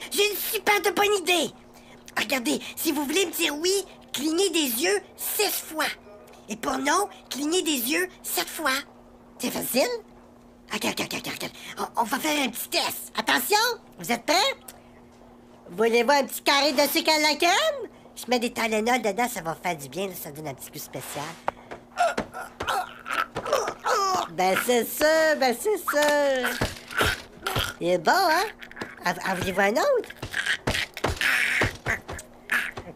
j'ai une super de bonne idée. Regardez, si vous voulez me dire oui, clignez des yeux 6 fois. Et pour non, clignez des yeux 7 fois. C'est facile? Regarde. On va faire un petit test. Attention, vous êtes prêts? Voulez-vous un petit carré de sucre à la crème? Je mets des Tylenol dedans, ça va faire du bien, là, ça donne un petit goût spécial. Ben c'est ça. Il est bon, hein? En voulez-vous un autre?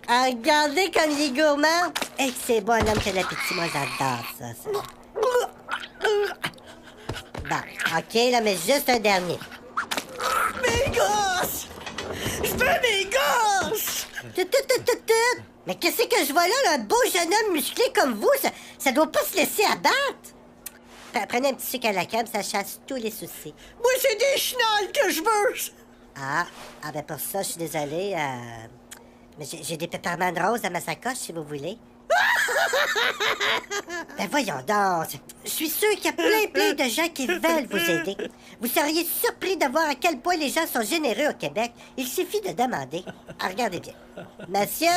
Regardez comme il est gourmand. Hey, c'est bon, un homme qui a l'appétit. Moi, j'adore ça. Bon, OK, là, mais juste un dernier. Mes gosses! Je veux mes gosses! Tout. Mais qu'est-ce que je vois là, un beau jeune homme musclé comme vous? Ça doit pas se laisser abattre. Prenez un petit sucre à la crème, ça chasse tous les soucis. Moi, c'est des chenolles que je veux! Ah, ben pour ça, je suis désolée. Mais j'ai des peppermint roses dans ma sacoche, si vous voulez. Ben voyons donc. Je suis sûre qu'il y a plein de gens qui veulent vous aider. Vous seriez surpris de voir à quel point les gens sont généreux au Québec. Il suffit de demander. Ah, regardez bien. Monsieur?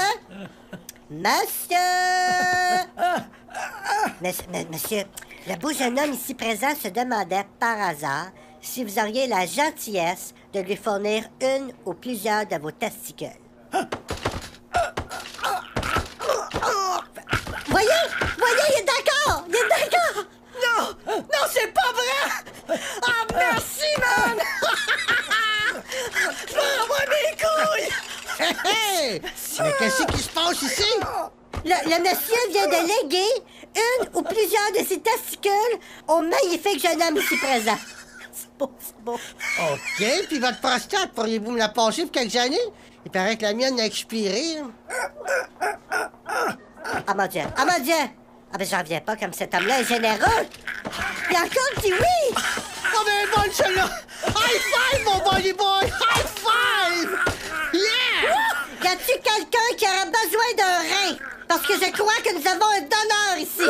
Monsieur, le beau jeune homme ici présent se demandait par hasard si vous auriez la gentillesse de lui fournir une ou plusieurs de vos testicules. Voyez, il est d'accord! Non, c'est pas vrai! Ah, merci, man! Je vais avoir mes couilles! Hey! Mais qu'est-ce qui se passe ici? Le monsieur vient de léguer une ou plusieurs de ses testicules au magnifique jeune homme ici présent. C'est beau. OK, puis votre prostate, pourriez-vous me la passer pour quelques années? Il paraît que la mienne a expiré. Ah, mon Dieu! Ah, ben, j'en reviens pas comme cet homme-là est généreux! Il a encore dit oui! Oh, mais bonne celle-là! High five, mon buddy boy! High five! Yeah! Y a-t-il quelqu'un qui aurait besoin d'un rein? Parce que je crois que nous avons un donneur ici!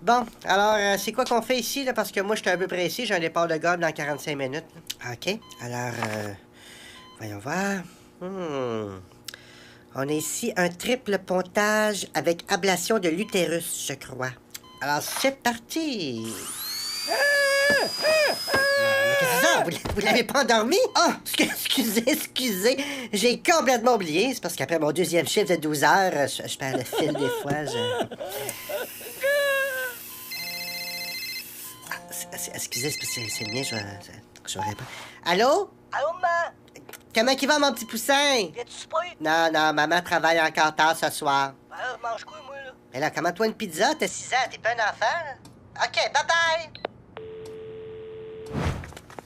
Bon, alors, c'est quoi qu'on fait ici, là? Parce que moi, je suis un peu pressé. J'ai un départ de gobe dans 45 minutes. OK. Alors, voyons voir. On a ici un triple pontage avec ablation de l'utérus, je crois. Alors, c'est parti! Mais qu'est-ce que c'est ça? Vous l'avez pas endormi? Ah! Excusez. J'ai complètement oublié. C'est parce qu'après mon deuxième chiffre de 12 heures, je perds le fil des fois. Excusez, c'est le mien, je répondre. Allô? Allô, maman? Comment il va, mon petit poussin? Viens-tu souper? Non, maman travaille encore tard ce soir. Alors, mange quoi, moi, là? Mais là, commande-toi une pizza, t'as 6 ans, t'es pas un enfant, là? OK, bye-bye!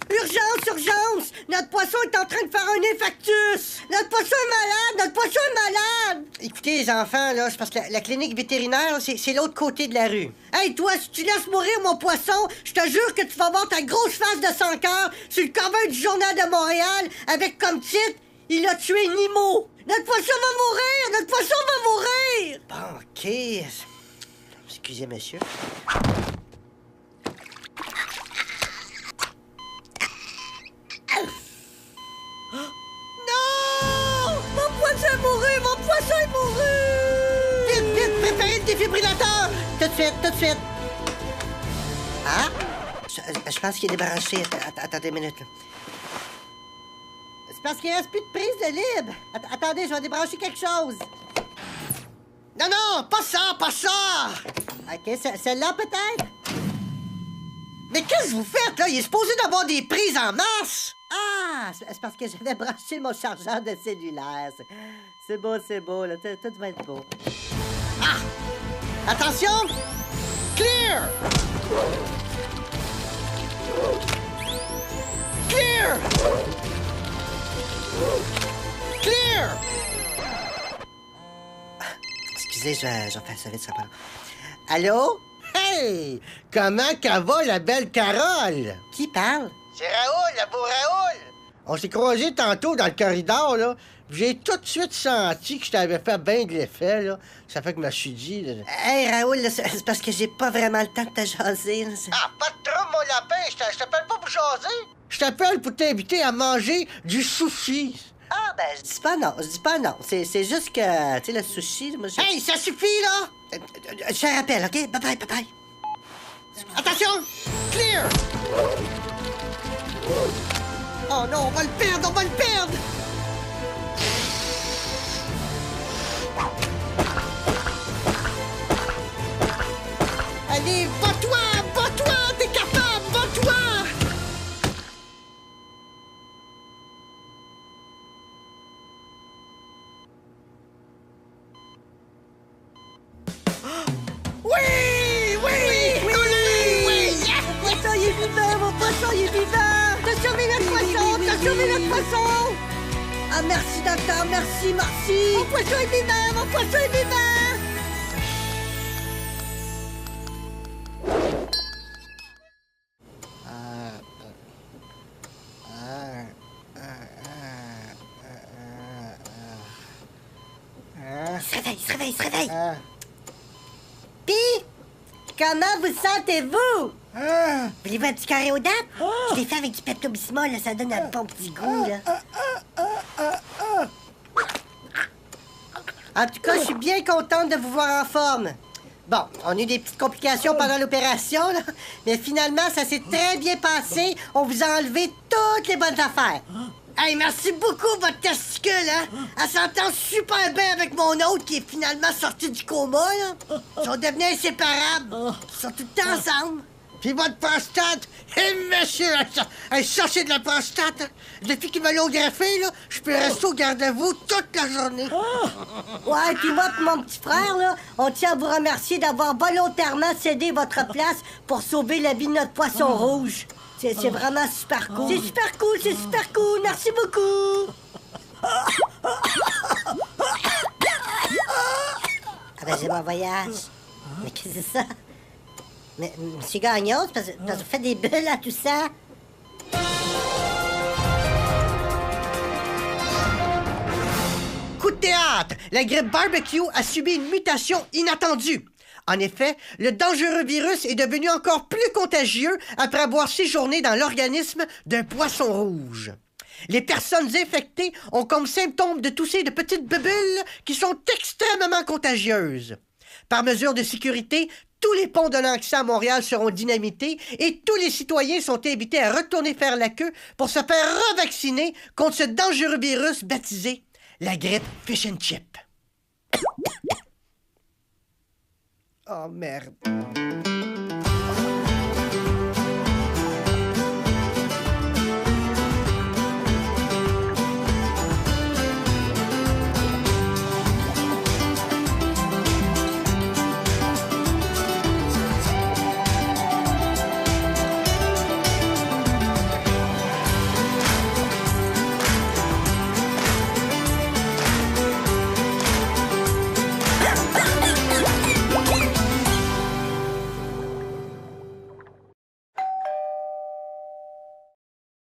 Urgence! Notre poisson est en train de faire un infarctus! Notre poisson est malade! Écoutez, les enfants, là, c'est parce que la clinique vétérinaire, là, c'est l'autre côté de la rue. Hey, toi, si tu laisses mourir mon poisson, je te jure que tu vas voir ta grosse face de 100 cœurs sur le cover du Journal de Montréal avec comme titre « Il a tué Nemo ». Notre poisson va mourir! Bon, OK. Excusez, monsieur. Non! Mon poisson est mouru! Vite, préparez le défibrillateur! Tout de suite. Ah? Je pense qu'il est débranché. Attendez une minute, là. C'est parce qu'il reste plus de prise de libre. Attendez, je vais débrancher quelque chose. Non, pas ça! OK, celle-là, peut-être? Mais qu'est-ce que vous faites, là? Il est supposé d'avoir des prises en masse! Ah! C'est parce que j'avais branché mon chargeur de cellulaire. C'est beau, là. Tout va être beau. Ah! Attention! Clear! Excusez, je vais faire ça vite, ça part. Allô? Hey! Comment qu'elle va, la belle Carole? Qui parle? C'est Raoul, le beau Raoul! On s'est croisés tantôt dans le corridor, là. J'ai tout de suite senti que je t'avais fait bien de l'effet, là. Ça fait que je me suis dit... Là... Hey, Raoul, là, c'est parce que j'ai pas vraiment le temps de te jaser. Là, Ah, pas de trouble, mon lapin. Je t'appelle pas pour jaser. Je t'appelle pour t'inviter à manger du sushi. Ah, ben, je dis pas non, je dis pas non. C'est juste que, tu sais, le sushi, moi, Hey, ça suffit, là! je te rappelle, OK? Bye-bye, bye-bye. Attention! Clear! Oh non, on va le perdre, on va le perdre! Allez, bats-toi, t'es capable, bats-toi! Oui! Mon poisson, il est vivant, mon poisson, il est vivant! T'as sauvé notre poisson, t'as sauvé notre poisson! Ah, merci, docteur, merci. Mon poisson est vivant, mon poisson est vivant! Il se réveille. Pis, comment vous sentez-vous? Voulez-vous un petit carré aux dates? Je l'ai fait avec du Pepto-Bismol, là, ça donne un bon petit goût, là. En tout cas, je suis bien contente de vous voir en forme. Bon, on a eu des petites complications pendant l'opération, là, mais finalement, ça s'est très bien passé. On vous a enlevé toutes les bonnes affaires. Hey, merci beaucoup, votre testicule, hein? Elle s'entend super bien avec mon autre qui est finalement sorti du coma, là. Ils sont devenus inséparables. Ils sont tout le temps ensemble. Puis votre prostate, monsieur, elle sortit de la prostate. Depuis qu'ils me l'ont greffé, là, je peux rester au garde-à-vous toute la journée. Ouais, puis moi et mon petit frère, là, on tient à vous remercier d'avoir volontairement cédé votre place pour sauver la vie de notre poisson rouge. C'est vraiment super cool. C'est super cool. Merci beaucoup. Ah ben, c'est mon voyage. Mais qu'est-ce que c'est ça? Mais, monsieur Gagnon, c'est parce que vous faites des bulles à tout ça? Coup de théâtre! La grippe barbecue a subi une mutation inattendue. En effet, le dangereux virus est devenu encore plus contagieux après avoir séjourné dans l'organisme d'un poisson rouge. Les personnes infectées ont comme symptôme de tousser de petites bulles qui sont extrêmement contagieuses. Par mesure de sécurité, tous les ponts de l'accès à Montréal seront dynamités et tous les citoyens sont invités à retourner faire la queue pour se faire revacciner contre ce dangereux virus baptisé la grippe fish and chip. Oh merde.